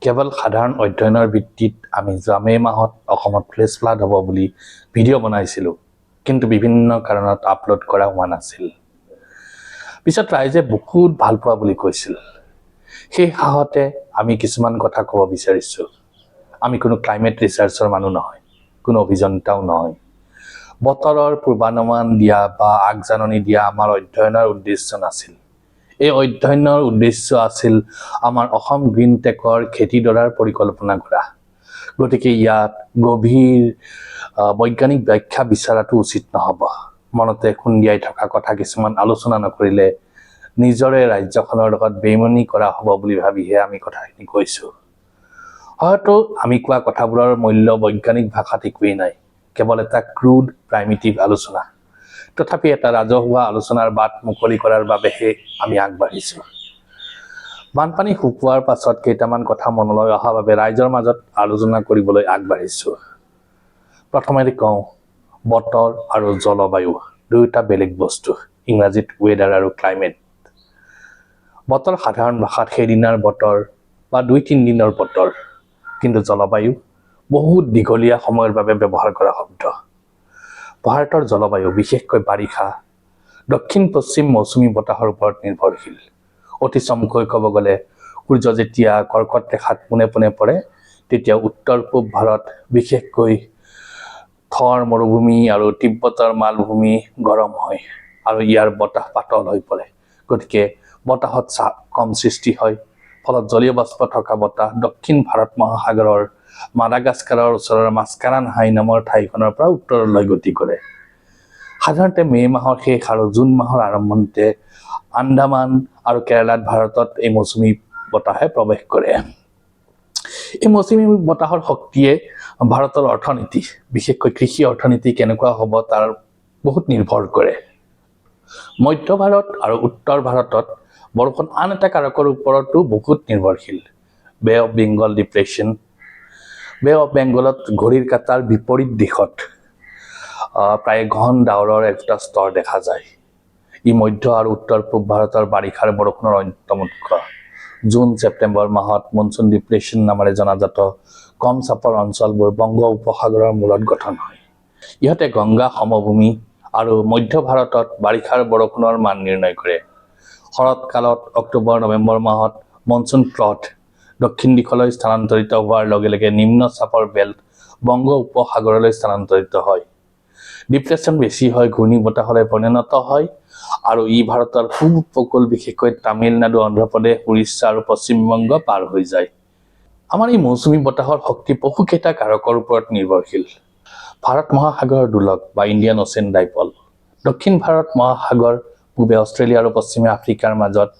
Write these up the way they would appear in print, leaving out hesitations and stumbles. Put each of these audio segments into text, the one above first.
কেৱল সাধাৰণ অধ্যয়নৰ ভিত্তিত আমি যোৱা মে মাহত অসমত ফ্লেছ ফ্লাড হ'ব বুলি ভিডিঅ' বনাইছিলোঁ, কিন্তু বিভিন্ন কাৰণত আপলোড কৰা হোৱা নাছিল। পিছত ৰাইজে বহুত ভাল পোৱা বুলি কৈছিল। সেই সাহতে আমি কিছুমান কথা ক'ব বিচাৰিছোঁ। আমি কোনো ক্লাইমেট ৰিচাৰ্চৰ মানুহ নহয়, কোনো অভিযন্তাও নহয়। বতৰৰ পূৰ্বানুমান দিয়া বা আগজাননী দিয়া আমাৰ অধ্যয়নৰ উদ্দেশ্য নাছিল। এই অধ্যয়নৰ উদ্দেশ্য আছিল আমাৰ অসম গ্ৰীণ টেকৰ খেতিডৰাৰ পৰিকল্পনা কৰা। গতিকে ইয়াত গভীৰ বৈজ্ঞানিক ব্যাখ্যা বিচৰাটো উচিত নহ'ব। মনতে খুন্দিয়াই থকা কথা কিছুমান আলোচনা নকৰিলে নিজৰে ৰাজ্যখনৰ লগত বেইমানি কৰা হ'ব বুলি ভাবিহে আমি কথাখিনি কৈছোঁ। হয়তো আমি কোৱা কথাবোৰৰ মূল্য বৈজ্ঞানিক ভাষাত একোৱেই নাই, কেৱল এটা ক্ৰুড প্ৰাইমিটিভ আলোচনা। তথাপি এটা ৰাজহুৱা আলোচনাৰ বাট মুকলি কৰাৰ বাবেহে আমি আগবাঢ়িছোঁ। বানপানী শুকোৱাৰ পাছত কেইটামান কথা মনলৈ অহা বাবে ৰাইজৰ মাজত আলোচনা কৰিবলৈ আগবাঢ়িছোঁ। প্ৰথমতে কওঁ, বতৰ আৰু জলবায়ু দুয়োটা বেলেগ বস্তু, ইংৰাজীত ৱেডাৰ আৰু ক্লাইমেট। বতৰ সাধাৰণ ভাষাত সেইদিনাৰ বতৰ বা 2-3 দিনৰ বতৰ, কিন্তু জলবায়ু বহুত দীঘলীয়া সময়ৰ বাবে ব্যৱহাৰ কৰা শব্দ। ভাৰতৰ জলবায়ু বিশেষকৈ বাৰিষা দক্ষিণ পশ্চিম মৌচুমী বতাহৰ ওপৰত নিৰ্ভৰশীল। অতি চমুকৈ ক'ব গ'লে সূৰ্য যেতিয়া কৰ্কট ৰেখাত পোনে পোনে পৰে, তেতিয়া উত্তৰ পূব ভাৰত বিশেষকৈ থৰ মৰুভূমি আৰু তিব্বতৰ মালভূমি গৰম হয় আৰু ইয়াৰ বতাহ পাতল হৈ পৰে। গতিকে বতাহত চাপ কম সৃষ্টি হয়, ফলত জলীয় বাষ্প থকা বতাহ দক্ষিণ ভাৰত মহাসাগৰৰ মাডাগাস্কাৰৰ ওচৰৰ মাস্কাৰানহাই নামৰ ঠাইখনৰ পৰা উত্তৰলৈ গতি কৰে। সাধাৰণতে মে মাহৰ শেষ আৰু জুন মাহৰ আৰম্ভণিতে আন্দামান আৰু কেৰালাত ভাৰতত এই মৌচুমী বতাহে প্ৰৱেশ কৰে। এই মৌচুমী বতাহৰ শক্তিয়ে ভাৰতৰ অৰ্থনীতি, বিশেষকৈ কৃষি অৰ্থনীতি কেনেকুৱা হ'ব তাৰ বহুত নিৰ্ভৰ কৰে। মধ্য ভাৰত আৰু উত্তৰ ভাৰতত বৰষুণ আন এটা কাৰকৰ ওপৰতো বহুত নিৰ্ভৰশীল, Bay of Bengal depression. Bay of বেংগলত ঘড়ীৰ কাঁটাৰ বিপৰীত দিশত প্ৰায় ঘন ডাৱৰৰ এটা স্তৰ দেখা যায়। ই মধ্য আৰু উত্তৰ পূব ভাৰতৰ বাৰিষাৰ বৰষুণৰ অন্যতম উৎস। জুন ছেপ্টেম্বৰ মাহত মনচুন ডিপ্ৰেশ্যন নামেৰে জনাজাত কম চাপৰ অঞ্চলবোৰ বংগ উপসাগৰৰ মূৰত গঠন হয়। ইহঁতে গংগা সমভূমি আৰু মধ্য ভাৰতত বাৰিষাৰ বৰষুণৰ মান নিৰ্ণয় কৰে। শৰৎকালত অক্টোবৰ নৱেম্বৰ মাহত মনচুন ফ্ৰণ্ট দক্ষিণ দিশলৈ স্থানান্তৰিত হোৱাৰ লগে লগে নিম্ন চাপৰ বেল্ট বংগ উপসাগৰলৈ স্থানান্তৰিত হয়। ডিপ্ৰেশ্যন বেছি হয়, ঘূৰ্ণী বতাহলৈ পৰিণত হয় আৰু ই ভাৰতৰ পূব উপকূল বিশেষকৈ তামিলনাডু, অন্ধ্ৰপ্ৰদেশ, উৰিষ্যা আৰু পশ্চিমবংগ পাৰ হৈ যায়। আমাৰ এই মৌচুমী বতাহৰ শক্তি বহুকেইটা কাৰকৰ ওপৰত নিৰ্ভৰশীল। ভাৰত মহাসাগৰৰ দোলক বা ইণ্ডিয়ান অ'চেন ডাইপল, দক্ষিণ ভাৰত মহাসাগৰ, পূবে অষ্ট্ৰেলিয়া আৰু পশ্চিমে আফ্ৰিকাৰ মাজত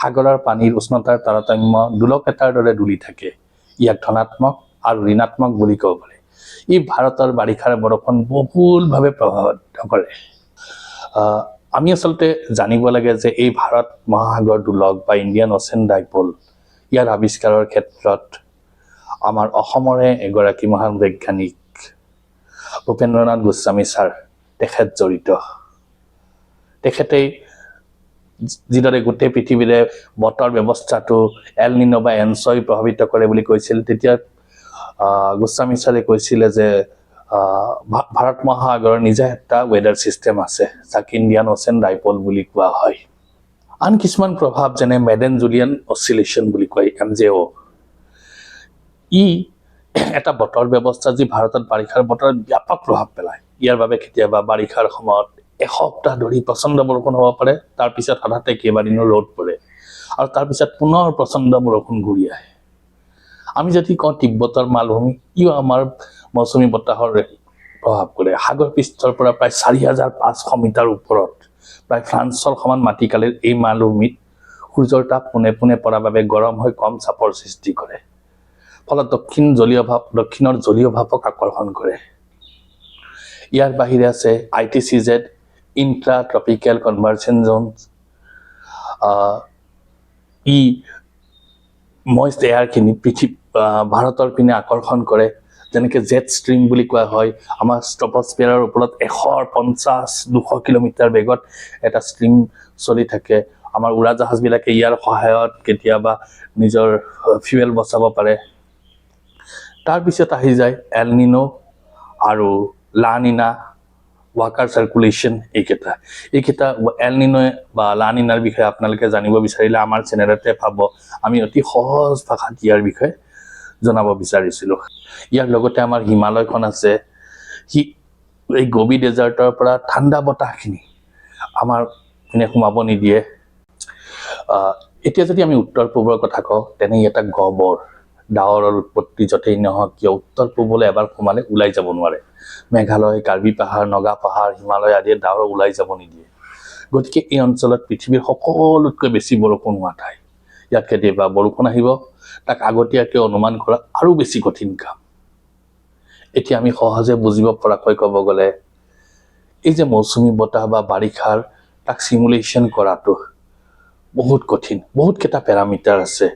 সাগৰৰ পানীৰ উষ্ণতাৰ তাৰতম্য দোলক এটাৰ দৰে দুলি থাকে। ইয়াক ধনাত্মক আৰু ঋণাত্মক বুলি ক'ব পাৰি। ই ভাৰতৰ বাৰিষাৰ বৰষুণ বহুলভাৱে প্ৰভাৱিত কৰে। আমি আচলতে জানিব লাগে যে এই ভাৰত মহাসাগৰ দোলক বা ইণ্ডিয়ান অ'চেন ডাইপল, ইয়াৰ আৱিষ্কাৰৰ ক্ষেত্ৰত আমাৰ অসমৰে এগৰাকী মহান বৈজ্ঞানিক ভূপেন্দ্ৰনাথ গোস্বামী ছাৰ, তেখেত জড়িত। তেখেতেই যিদৰে গোটেই পৃথিৱীৰে বতৰ ব্যৱস্থাটো এল নিনো বা এনছই প্ৰভাৱিত কৰে বুলি কৈছিল, তেতিয়া গোস্বামী ছাৰে কৈছিলে যে ভাৰত মহাসাগৰৰ নিজা এটা ৱেডাৰ ছিষ্টেম আছে, যাক ইণ্ডিয়ান অ'চেন ডাইপল বুলি কোৱা হয়। আন কিছুমান প্ৰভাৱ যেনে মেডেন জুলিয়ান অচিলেশ্যন বুলি কয়, MJO, ই এটা বতৰ ব্যৱস্থা যি ভাৰতত বাৰিষাৰ বতৰত ব্যাপক প্ৰভাৱ পেলায়। ইয়াৰ বাবে কেতিয়াবা বাৰিষাৰ সময়ত এসপ্তাহ ধৰি প্ৰচণ্ড বৰষুণ হ'ব পাৰে, তাৰপিছত হঠাতে কেইবাদিনো ৰ'দ পৰে আৰু তাৰপিছত পুনৰ প্ৰচণ্ড বৰষুণ ঘূৰি আহে। আমি যদি কওঁ তিব্বতৰ মালভূমি, ইও আমাৰ মৌচুমী বতাহৰ প্ৰভাৱ কৰে। সাগৰ পৃষ্ঠৰ পৰা প্ৰায় 4500 মিটাৰ ওপৰত প্ৰায় ফ্ৰান্সৰ সমান মাটিকালিৰ এই মালভূমিত সূৰ্যৰ তাপ পোনে পোনে পৰাৰ বাবে গৰম হৈ কম চাপৰ সৃষ্টি কৰে, ফলত দক্ষিণৰ জলীয় ভাপক আকৰ্ষণ কৰে। ইয়াৰ বাহিৰে আছে ITCZ, ইন্ট্ৰা ট্ৰপিকেল কনভাৰ্জেন্স জোন। ই মইষ্ট এয়াৰখিনি ভাৰতৰ পিনে আকৰ্ষণ কৰে, যেনেকৈ জেট ষ্ট্ৰীম বুলি কোৱা হয়। আমাৰ ষ্ট্ৰপস্ফিয়াৰৰ ওপৰত 150-200 কিলোমিটাৰ বেগত এটা ষ্ট্ৰীম চলি থাকে আমাৰ উৰাজাহাজবিলাকে ইয়াৰ সহায়ত কেতিয়াবা নিজৰ ফিউৱেল বচাব পাৰে। তাৰপিছত আহি যায় এল নিনো আৰু লা নিনা, ৱাটাৰ চাৰ্কুলেশ্যন। এইকেইটা এল নিনোৱে বা লা নিনাৰ বিষয়ে আপোনালোকে জানিব বিচাৰিলে আমাৰ চেনেলতে পাব। আমি অতি সহজ ভাষাত ইয়াৰ বিষয়ে জনাব বিচাৰিছিলোঁ। ইয়াৰ লগতে আমাৰ হিমালয়খন আছে। এই গবি ডেজাৰ্টৰ পৰা ঠাণ্ডা বতাহখিনি আমাৰ পিনে সোমাব নিদিয়ে। এতিয়া যদি আমি উত্তৰ পূবৰ কথা কওঁ, তেনে এটা গবৰ ডাৱৰৰ উৎপত্তি য'তেই নহওক কিয় উত্তৰ পূবলৈ এবাৰ সোমালে ওলাই যাব নোৱাৰে। মেঘালয়, কাৰ্বি পাহাৰ, নগা পাহাৰ, হিমালয় আদিয়ে ডাৱৰ ওলাই যাব নিদিয়ে। গতিকে এই অঞ্চলত পৃথিৱীৰ সকলোতকৈ বেছি বৰষুণ হোৱা ঠাই। ইয়াত কেতিয়াবা বৰষুণ আহিব, তাক আগতীয়াকৈ অনুমান কৰা আৰু বেছি কঠিন কাম। এতিয়া আমি সহজে বুজিব পৰাকৈ ক'ব গ'লে, এই যে মৌচুমী বতাহ বা বাৰিষাৰ তাক চিমুলেশ্যন কৰাটো বহুত কঠিন। বহুতকেইটা পেৰামিটাৰ আছে।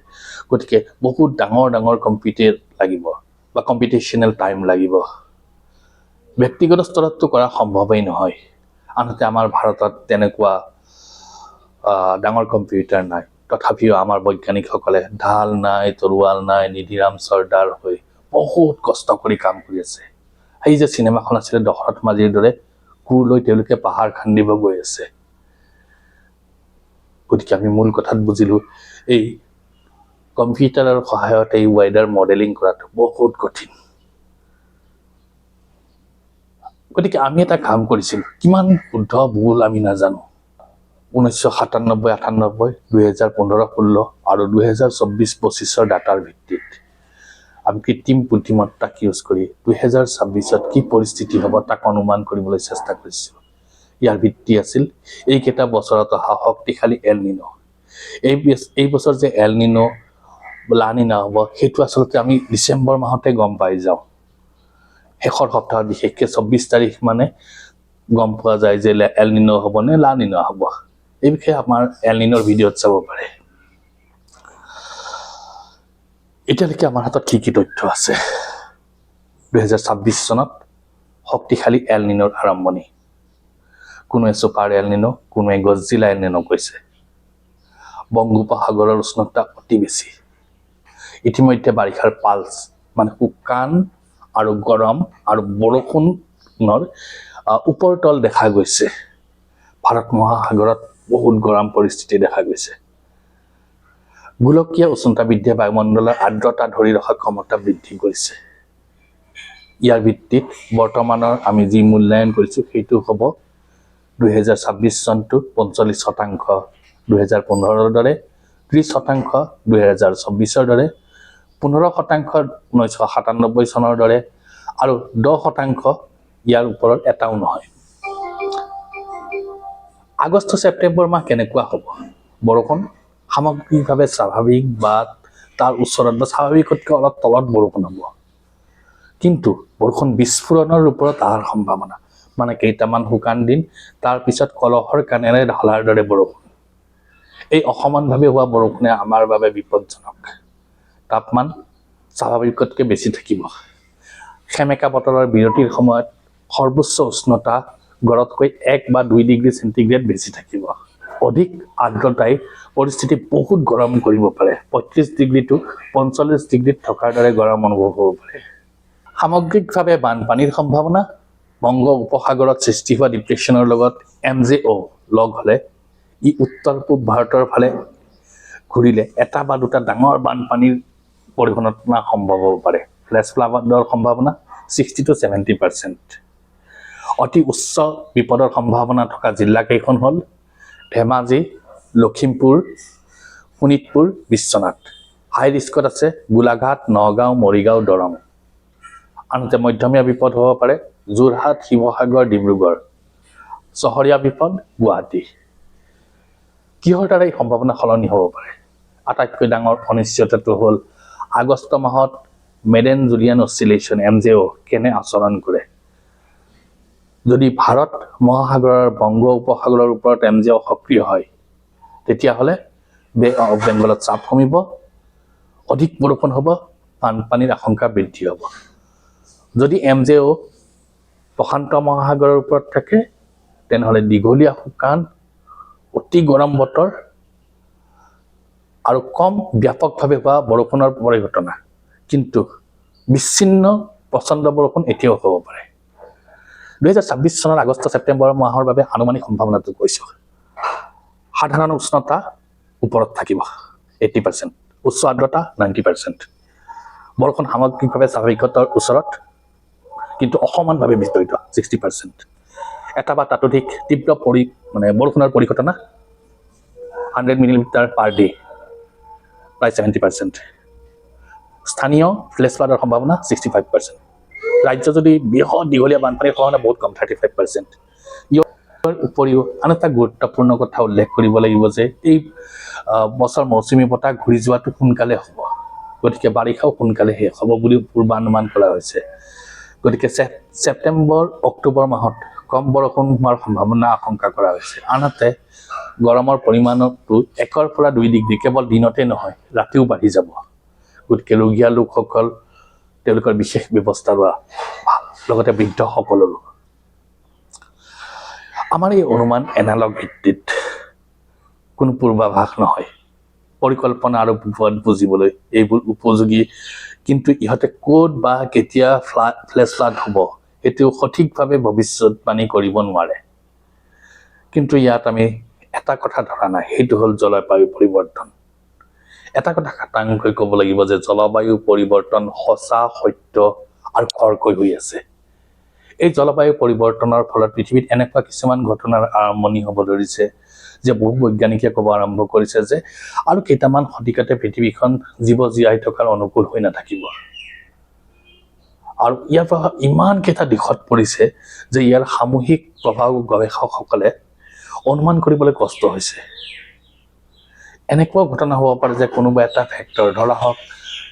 গতিকে বহুত ডাঙৰ ডাঙৰ কম্পিউটাৰ লাগিব বা কম্পিউটেশ্যনেল টাইম লাগিব। ব্যক্তিগত স্তৰততো কৰা সম্ভৱেই নহয়। আনহাতে আমাৰ ভাৰতত তেনেকুৱা ডাঙৰ কম্পিউটাৰ নাই। তথাপিও আমাৰ বৈজ্ঞানিকসকলে ঢাল নাই, তৰোৱাল নাই, নিধিৰাম চৰ্দাৰ হৈ বহুত কষ্ট কৰি কাম কৰি আছে। এই যে চিনেমাখন আছিলে দশৰথ মাঝিৰ দৰে, কোৰ লৈ তেওঁলোকে পাহাৰ খান্দিব গৈ আছে। গতিকে আমি মূল কথাত বুজিলোঁ, এই কম্পিউটাৰৰ সহায়ত এই ৱেডাৰ মডেলিং কৰাটো বহুত কঠিন। গতিকে আমি এটা কাম কৰিছিলোঁ, কিমান শুদ্ধ ভুল আমি নাজানো। 1997, 98, 2015, 16 আৰু 2024-25 ডাটাৰ ভিত্তিত আমি কৃত্ৰিম বুদ্ধিমত্তাক ইউজ কৰি 2026 কি পৰিস্থিতি হ'ব তাক অনুমান কৰিবলৈ চেষ্টা কৰিছিলোঁ। ইয়াৰ ভিত্তি আছিল এইকেইটা বছৰত অহা শক্তিশালী এল নিনো। এই বছৰ যে এল নিনো লা নিনা হ'ব, সেইটো আচলতে আমি ডিচেম্বৰ মাহতে গম পাই যাওঁ। শেষৰ সপ্তাহত বিশেষকৈ 24 তাৰিখ মানে গম পোৱা যায় যে এল নিনো হ'ব নে লা নিনা হ'ব। এই বিষয়ে আমাৰ এল নিনোৰ ভিডিঅ'ত চাব পাৰে। এতিয়ালৈকে আমাৰ হাতত কি তথ্য আছে? 2026 চনত শক্তিশালী এল নিনোৰ আৰম্ভণি। কোনোৱে ছুপাৰ এল নিনো, কোনোৱে গডজিলা এল নিনো কৈছে। বংগোপসাগৰৰ উষ্ণতা অতি বেছি। ইতিমধ্যে বাৰিষাৰ পালছ মানে শুকান আৰু গৰম আৰু বৰষুণৰ ওপৰতল দেখা গৈছে। ভাৰত মহাসাগৰত বহুত গৰম পৰিস্থিতি দেখা গৈছে। গোলকীয় উষ্ণতা বৃদ্ধিয়ে বায়ুমণ্ডলৰ আৰ্দ্ৰতা ধৰি ৰখাৰ ক্ষমতা বৃদ্ধি কৰিছে। ইয়াৰ ভিত্তিত বৰ্তমানৰ আমি যি মূল্যায়ন কৰিছোঁ সেইটো হ'ব 2026 চনটো 45%, 2015ৰ দৰে 30%, 2024ৰ দৰে 15%, 1997 চনৰ দৰে আৰু 10% ইয়াৰ ওপৰত এটাও নহয়। আগষ্ট ছেপ্টেম্বৰ মাহ কেনেকুৱা হ'ব? বৰষুণ সামগ্ৰিকভাৱে স্বাভাৱিক বা তাৰ ওচৰত বা স্বাভাৱিকতকৈ অলপ তলত বৰষুণ হ'ব। কিন্তু বৰষুণ বিস্ফোৰণৰ ওপৰত অহাৰ সম্ভাৱনা, মানে কেইটামান শুকান দিন তাৰপিছত কলহৰ কাণেৰে ঢলাৰ দৰে বৰষুণ। এই অসমানভাৱে হোৱা বৰষুণে আমাৰ বাবে বিপদজনক। তাপমান স্বাভাৱিকতকৈ বেছি থাকিব। সেমেকা বতৰৰ বিৰতিৰ সময়ত সৰ্বোচ্চ উষ্ণতা গড়তকৈ 1 বা 2 ডিগ্ৰী চেণ্টিগ্ৰেড বেছি থাকিব। অধিক আৰ্দ্ৰতাই পৰিস্থিতি বহুত গৰম কৰিব পাৰে। 35 ডিগ্ৰীটো 45 ডিগ্ৰীত থকাৰ দৰে গৰম অনুভৱ হ'ব পাৰে। সামগ্ৰিকভাৱে বানপানীৰ সম্ভাৱনা, বংগ উপসাগৰত সৃষ্টি হোৱা ডিপ্ৰেশ্যনৰ লগত MJO লগ হ'লে ই উত্তৰ পূব ভাৰতৰ ফালে ঘূৰিলে এটা বা দুটা ডাঙৰ বানপানীৰ পৰিঘটনা সম্ভৱ হ'ব পাৰে। ফ্লেছ ফ্লাডৰ সম্ভাৱনা 60 to 70%। অতি উচ্চ বিপদৰ সম্ভাৱনা থকা জিলাকেইখন হ'ল ধেমাজি, লখিমপুৰ, শোণিতপুৰ, বিশ্বনাথ। হাই ৰিস্কত আছে গোলাঘাট, নগাঁও, মৰিগাঁও, দৰং। আনহাতে মধ্যমীয়া বিপদ হ'ব পাৰে যোৰহাট, শিৱসাগৰ, ডিব্ৰুগড়। চহৰীয়া বিপদ গুৱাহাটী। কিহৰ দ্বাৰা এই সম্ভাৱনা সলনি হ'ব পাৰে? আটাইতকৈ ডাঙৰ অনিশ্চয়তাটো হ'ল আগষ্ট মাহত মেডেন জুলিয়ান অচিলেশ্যন MJO কেনে আচৰণ কৰে। যদি ভাৰত মহাসাগৰৰ বংগ উপসাগৰৰ ওপৰত MJO সক্ৰিয় হয়, তেতিয়াহ'লে বে অফ বেংগলত চাপ কমিব, অধিক বৰষুণ হ'ব, বানপানীৰ আশংকা বৃদ্ধি হ'ব। যদি MJO প্ৰশান্ত মহাসাগৰৰ ওপৰত থাকে, তেনেহ'লে দীঘলীয়া শুকান অতি গৰম বতৰ আৰু কম ব্যাপকভাৱে হোৱা বৰষুণৰ পৰিঘটনা, কিন্তু বিচ্ছিন্ন প্ৰচণ্ড বৰষুণ এতিয়াও হ'ব পাৰে। 2026 চনৰ আগষ্ট ছেপ্টেম্বৰ মাহৰ বাবে আনুমানিক সম্ভাৱনাটো কৈছোঁ। সাধাৰণ উষ্ণতা ওপৰত থাকিব 80%, উচ্চ আৰ্দ্ৰতা 90%, বৰষুণ সামগ্ৰিকভাৱে স্বাভাৱিকতাৰ ওচৰত কিন্তু অসমানভাৱে বিস্তৃত 60%, এটা বা তাতোধিক তীব্ৰ বৰষুণৰ পৰিঘটনা 100 মিলিমিটাৰ পাৰ ডে প্ৰায় 70%, স্থানীয় ফ্লেছ ফ্লাডৰ সম্ভাৱনা 65%, ৰাজ্য যদি বৃহৎ দীঘলীয়া বানপানীৰ সম্ভাৱনা বহুত কম 35%। ইয়াৰ উপৰিও আন এটা গুৰুত্বপূৰ্ণ কথা উল্লেখ কৰিব লাগিব যে এই বছৰ মৌচুমী বতাহ ঘূৰি যোৱাটো সোনকালে হ'ব, গতিকে বাৰিষাও সোনকালে শেষ হ'ব বুলি পূৰ্বানুমান কৰা হৈছে। গতিকে ছেপ্টেম্বৰ অক্টোবৰ মাহত কম বৰষুণ হোৱাৰ সম্ভাৱনা আশংকা কৰা হৈছে। আনহাতে গৰমৰ পৰিমাণটো 1 পৰা 2 ডিগ্ৰী কেৱল দিনতে নহয় ৰাতিও বাঢ়ি যাব। গতিকে ৰোগীয়া লোকসকল তেওঁলোকৰ বিশেষ ব্যৱস্থা লোৱা ভাল, লগতে বৃদ্ধসকলৰো। আমাৰ এই অনুমান এনালগ ভিত্তিত, কোনো পূৰ্বাভাস নহয়। পৰিকল্পনা আৰু বিপদ বুজিবলৈ এইবোৰ উপযোগী, কিন্তু ইহঁতে ক'ত বা কেতিয়া ফ্লেছ ফ্লাড হ'ব সেইটো সঠিকভাৱে ভৱিষ্যতবাণী কৰিব নোৱাৰে। কিন্তু ইয়াত আমি এটা কথা ধৰা নাই, সেইটো হ'ল জলবায়ু পৰিৱৰ্তন। এটা কথা খাটাংকৈ ক'ব লাগিব যে জলবায়ু পৰিৱৰ্তন সঁচা, সত্য আৰু খৰকৈ হৈ আছে। এই জলবায়ু পৰিৱৰ্তনৰ ফলত পৃথিৱীত এনেকুৱা কিছুমান ঘটনাৰ আৰম্ভণি হ'ব ধৰিছে যে বহু বৈজ্ঞানিকে ক'ব আৰম্ভ কৰিছে যে আৰু কেইটামান শতিকাতে পৃথিৱীখন জীৱ জীয়াই থকাৰ অনুকূল হৈ নাথাকিব। আৰু ইয়াৰ প্ৰভাৱ ইমানকেইটা দিশত পৰিছে যে ইয়াৰ সামূহিক প্ৰভাৱ গৱেষকসকলে অনুমান কৰিবলৈ কষ্ট হৈছে। এনেকুৱা ঘটনা হ'ব পাৰে যে কোনোবা এটা ফেক্টৰ, ধৰা হওক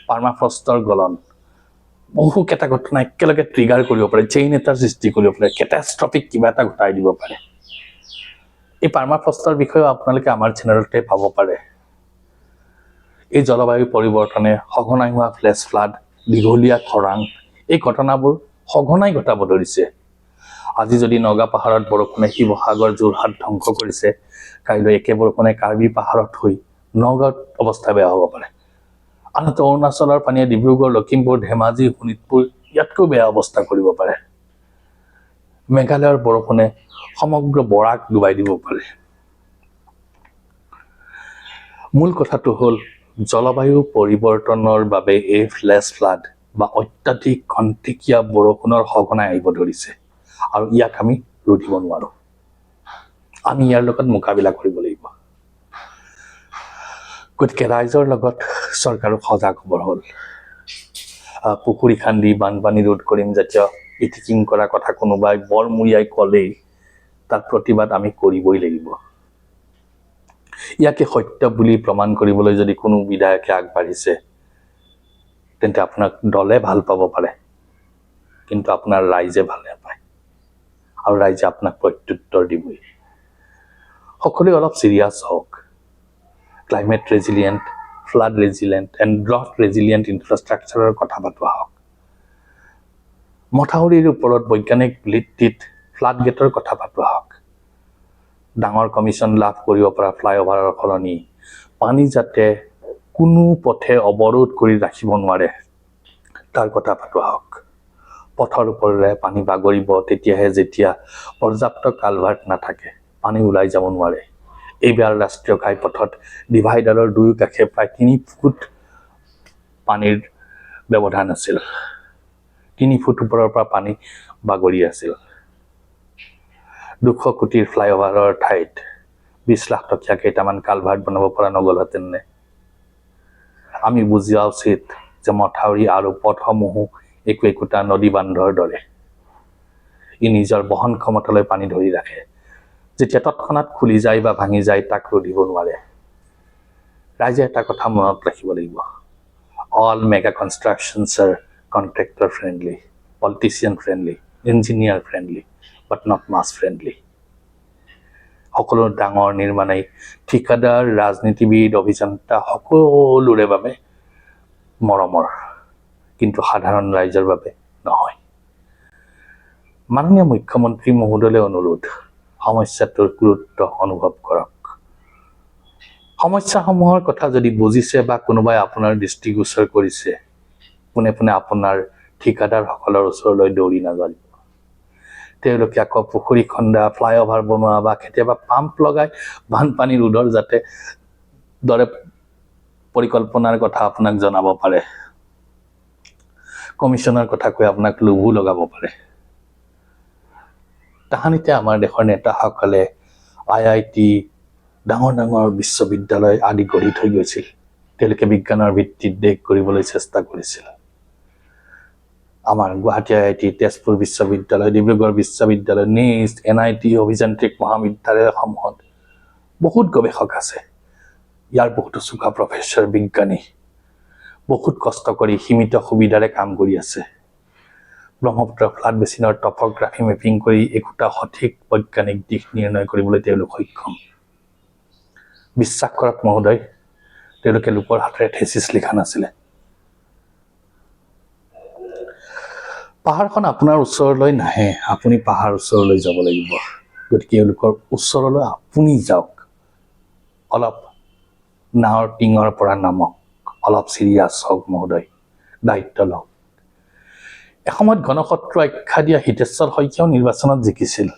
পাৰ্মাফ্ৰষ্টৰ গলন, বহুকেইটা ঘটনা একেলগে ট্ৰিগাৰ কৰিব পাৰে, চেইন এটাৰ সৃষ্টি কৰিব পাৰে, কেটাষ্ট্ৰফিক কিবা এটা ঘটাই দিব পাৰে। এই পাৰ্মাফ্ৰষ্টৰ বিষয়েও আপোনালোকে আমাৰ চেনেলতে পাব পাৰে। এই জলবায়ু পৰিৱৰ্তনে সঘনাই হোৱা ফ্লেছ ফ্লাড, দীঘলীয়া খৰাং, এই ঘটনাবোৰ সঘনাই ঘটাব ধৰিছে। আজি যদি নগা পাহাৰত বৰষুণে শিৱসাগৰ, যোৰহাট ধ্বংস কৰিছে, কাইলৈ একে বৰষুণে কাৰ্বি পাহাৰত হৈ নগাঁৱত অৱস্থা বেয়া হ'ব পাৰে। আনহাতে অৰুণাচলৰ পানীয়ে ডিব্ৰুগড়, লখিমপুৰ, ধেমাজি, শোণিতপুৰ ইয়াতকৈ বেয়া অৱস্থা কৰিব পাৰে। মেঘালয়ৰ বৰষুণে সমগ্ৰ বৰাক ডুবাই দিব পাৰে। মূল কথাটো হ'ল জলবায়ু পৰিৱৰ্তনৰ বাবে এই ফ্লেছ ফ্লাড বা অত্যাধিক খন্তেকীয়া বৰষুণৰ সঘনাই আহিব ধৰিছে, আৰু ইয়াক আমি ৰুধিব নোৱাৰোঁ। আমি ইয়াৰ লগত মোকাবিলা কৰিব লাগিব। গতিকে ৰাইজৰ লগত চৰকাৰো সজাগ হ'বৰ হ'ল। পুখুৰী খান্দি বানপানী ৰোধ কৰিম জাতীয় ইথিকিং কৰা কথা কোনোবাই বৰমূৰীয়াই ক'লেই তাৰ প্ৰতিবাদ আমি কৰিবই লাগিব। ইয়াকে সত্য বুলি প্ৰমাণ কৰিবলৈ যদি কোনো বিধায়কে আগবাঢ়িছে, তেন্তে আপোনাক দলে ভাল পাব পাৰে, কিন্তু আপোনাৰ ৰাইজে ভাল নাপায়, আৰু ৰাইজে আপোনাক প্ৰত্যুত্তৰ দিবই। সকলোৱে অলপ চিৰিয়াছ হওক। Climate resilient, flood resilient and drought resilient ইনফ্ৰাষ্ট্ৰাকচাৰৰ কথা পাতোৱা হওক। মথাউৰিৰ ওপৰত বৈজ্ঞানিক ভিত্তিত ফ্লাড গেটৰ কথা পাতোৱা হওক। ডাঙৰ কমিশ্যন লাভ কৰিব পৰা ফ্লাইঅভাৰৰ সলনি পানী যাতে কোনো পথে অৱৰোধ কৰি ৰাখিব নোৱাৰে তাৰ কথা পাতোৱা হওক। পথৰ ওপৰেৰে পানী বাগৰিব তেতিয়াহে যেতিয়া পৰ্যাপ্ত কালভাৰ্ট নাথাকে, পানী ওলাই যাব নোৱাৰে। এইবাৰ ৰাষ্ট্ৰীয় ঘাইপথত ডিভাইডাৰৰ দুয়ো কাষে প্ৰায় 3 ফুট পানীৰ ব্যৱধান আছিল। 3 ফুট ওপৰৰ পৰা পানী বাগৰি আছিল। 200 কোটিৰ ফ্লাইঅভাৰৰ ঠাইত 20 লাখ টকীয়া কেইটামান কালভাৰ্ট বনাব পৰা নগ'লহেঁতেন নে? আমি বুজা উচিত যে মথাউৰি আৰু পথসমূহো একোটা নদী বান্ধৰ দৰে। ই নিজৰ বহন ক্ষমতালৈ পানী ধৰি ৰাখে। যেতিয়া তৎক্ষণাত খুলি যায় বা ভাঙি যায় তাক ৰুধিব নোৱাৰে। ৰাইজে এটা কথা মনত ৰাখিব লাগিব, all mega constructions are contractor friendly, politician friendly, engineer friendly, but not মাছ ফ্ৰেণ্ডলি। সকলো ডাঙৰ নিৰ্মাণেই ঠিকাদাৰ, ৰাজনীতিবিদ, অভিযন্তা সকলোৰে বাবে মৰমৰ, কিন্তু সাধাৰণ ৰাইজৰ বাবে নহয়। মাননীয় মুখ্যমন্ত্ৰী মহোদয়লৈ অনুৰোধ, সমস্যাটোৰ গুৰুত্ব অনুভৱ কৰক। সমস্যাসমূহৰ কথা যদি বুজিছে বা কোনোবাই আপোনাৰ দৃষ্টিগোচৰ কৰিছে, পোনে পোনে আপোনাৰ ঠিকাদাৰসকলৰ ওচৰলৈ দৌৰি নাযাব। তেওঁলোকে আকৌ পুখুৰী খন্দা, ফ্লাইঅভাৰ বনোৱা বা কেতিয়াবা পাম্প লগাই বানপানী ৰোধৰ যাতে দৰে পৰিকল্পনাৰ কথা আপোনাক জনাব পাৰে। কমিশ্যনৰ কথা কৈ আপোনাক লোভো লগাব পাৰে। তাহানিতে আমাৰ দেশৰ নেতাসকলে IIT, ডাঙৰ ডাঙৰ বিশ্ববিদ্যালয় আদি গঢ়ি থৈ গৈছিল। তেওঁলোকে বিজ্ঞানৰ ভিত্তিত দেশ গঢ়িবলৈ চেষ্টা কৰিছিল। আমাৰ গুৱাহাটী IIT, তেজপুৰ বিশ্ববিদ্যালয়, ডিব্ৰুগড় বিশ্ববিদ্যালয়, NIST, NIT, অভিযান্ত্ৰিক মহাবিদ্যালয়সমূহত বহুত গৱেষক আছে। ইয়াৰ বহুতো চোকা প্ৰফেচৰ, বিজ্ঞানী বহুত কষ্ট কৰি সীমিত সুবিধাৰে কাম কৰি আছে। ব্ৰহ্মপুত্ৰ ফ্লাড বেচিনৰ টপগ্ৰাফি মেপিং কৰি একোটা সঠিক বৈজ্ঞানিক দিশ নিৰ্ণয় কৰিবলৈ তেওঁলোক সক্ষম। বিশ্বাস কৰক মহোদয়, তেওঁলোকে লোকৰ হাতেৰে থেচিছ লিখা নাছিলে। পাহাৰখন আপোনাৰ ওচৰলৈ নাহে, আপুনি পাহাৰ ওচৰলৈ যাব লাগিব। গতিকে এওঁলোকৰ ওচৰলৈ আপুনি যাওক, অলপ নাৱৰ টিঙৰ পৰা নামক, অলপ চিৰিয়াছ হওক মহোদয়, দায়িত্ব লওক। এসময়ত গণশত্ৰু আখ্যা দিয়া হিতেশ্বৰ শইকীয়াও নিৰ্বাচনত জিকিছিল,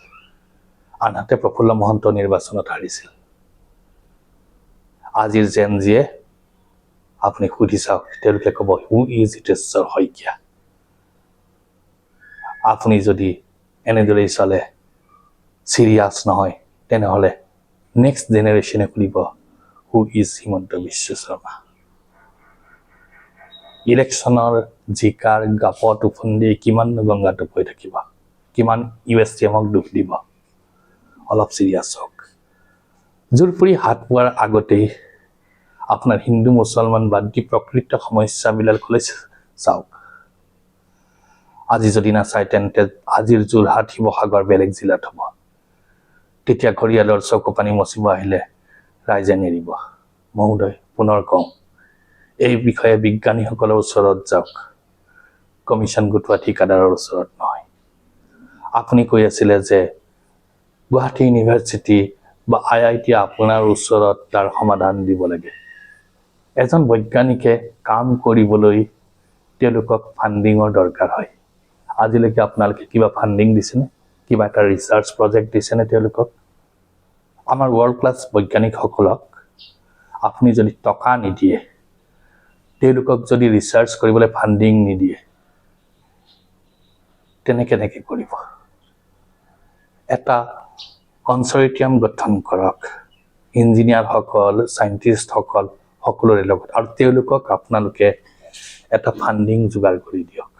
আনহাতে প্ৰফুল্ল মহন্ত নিৰ্বাচনত হাৰিছিল। আজিৰ জেনজিয়ে আপুনি সুধি চাওক, তেওঁলোকে ক'ব হু ইজ হিতেশ্বৰ শইকীয়া। আপুনি যদি এনেদৰেই চলে, চিৰিয়াছ নহয়, তেনেহ'লে নেক্সট জেনেৰেশ্যনে সুধিব হু ইজ হিমন্ত বিশ্ব শৰ্মা। ইলেকশ্যনৰ জিকাৰ গাপত উফন্দি কিমান গংগাত হৈ থাকিব, কিমান USTMক দুখ দিব। অলপ চিৰিয়াছ হওক। জোৰপুৰি হাত পোৱাৰ আগতেই আপোনাৰ হিন্দু মুছলমান বাদ দি প্ৰকৃত সমস্যাবিলাকলৈ চাওক। আজি যদি নাচায় তেন্তে আজিৰ যোৰহাট, শিৱসাগৰ বেলেগ জিলাত হ'ব। তেতিয়া ঘৰিয়ালৰ চকুপানী মচিব আহিলে ৰাইজে নেৰিব। মহোদয়, পুনৰ কওঁ, এই বিষয়ে বিজ্ঞানীসকলৰ ওচৰত যাওক, কমিশ্যন গোটোৱা ঠিকাদাৰৰ ওচৰত নহয়। আপুনি কৈ আছিলে যে গুৱাহাটী ইউনিভাৰ্চিটি বা IIT আপোনাৰ ওচৰত তাৰ সমাধান দিব লাগে। এজন বৈজ্ঞানিকে কাম কৰিবলৈ তেওঁলোকক ফাণ্ডিঙৰ দৰকাৰ হয়। আজিলৈকে আপোনালোকে কিবা ফাণ্ডিং দিছেনে? কিবা এটা ৰিচাৰ্চ প্ৰজেক্ট দিছেনে তেওঁলোকক? আমাৰ ৱৰ্ল্ড ক্লাছ বৈজ্ঞানিকসকলক আপুনি যদি টকা নিদিয়ে, তেওঁলোকক যদি ৰিচাৰ্চ কৰিবলৈ ফাণ্ডিং নিদিয়ে, তেনে কেনেকৈ কৰিব? এটা কনচৰ্টিয়াম গঠন কৰক, ইঞ্জিনিয়াৰসকল, চাইণ্টিষ্টসকল সকলোৰে লগত, আৰু তেওঁলোকক আপোনালোকে এটা ফাণ্ডিং যোগাৰ কৰি দিয়ক।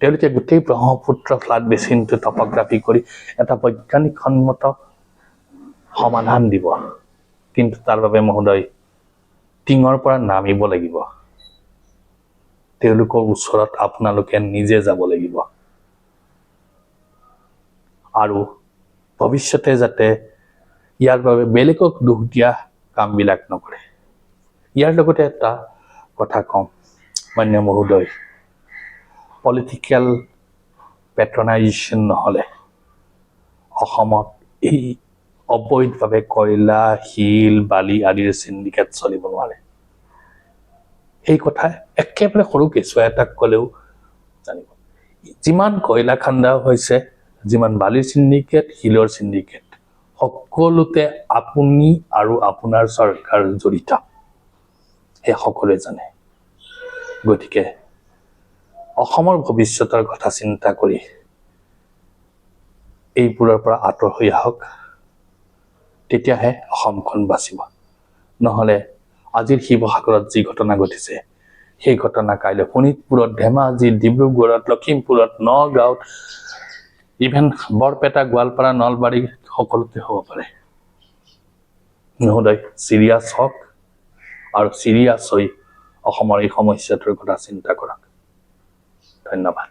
তেওঁলোকে গোটেই ব্ৰহ্মপুত্ৰ ফ্লাড বেচিনটো টপগ্ৰাফি কৰি এটা বৈজ্ঞানিকসন্মত সমাধান দিব। কিন্তু তাৰ বাবে মহোদয় টিঙৰ পৰা নামিব লাগিব। তেওঁলোকৰ ওচৰত আপোনালোকে নিজে যাব লাগিব। আৰু ভৱিষ্যতে যাতে ইয়াৰ বাবে বেলেগক দোষ দিয়া কামবিলাক নকৰে। ইয়াৰ লগতে এটা কথা কম, মান্য মহোদয়, পলিটিকেল পেট্ৰনাইজেশ্যন নহ'লে অসমত এই অবৈধভাৱে কয়লা, শিল, বালি আদিৰ চিণ্ডিকেট চলিব নোৱাৰে। এই কথা একেবাৰে সৰু কেঁচুৱা এটাক ক'লেও জানিব। যিমান কয়লা খান্দা হৈছে, যিমান বালিৰ চিণ্ডিকেট, শিলৰ চিণ্ডিকেট, সকলোতে আপুনি আৰু আপোনাৰ চৰকাৰ জড়িত, সেই সকলোৱে জানে। গতিকে অসমৰ ভৱিষ্যতৰ কথা চিন্তা কৰি এইবোৰৰ পৰা আঁতৰ হৈ আহক, তেতিয়াহে অসমখন বাচিব। নহ'লে আজিৰ শিৱসাগৰত যি ঘটনা ঘটিছে, সেই ঘটনা কাইলৈ শোণিতপুৰত, ধেমাজি, ডিব্ৰুগড়ত, লখিমপুৰত, নগাঁৱত, ইভেন বৰপেটা, গোৱালপাৰা, নলবাৰী সকলোতে হ'ব পাৰে। মহোদয়, চিৰিয়াছ হওক আৰু চিৰিয়াছ হৈ অসমৰ এই সমস্যাটোৰ কথা চিন্তা কৰক। ধন্যবাদ।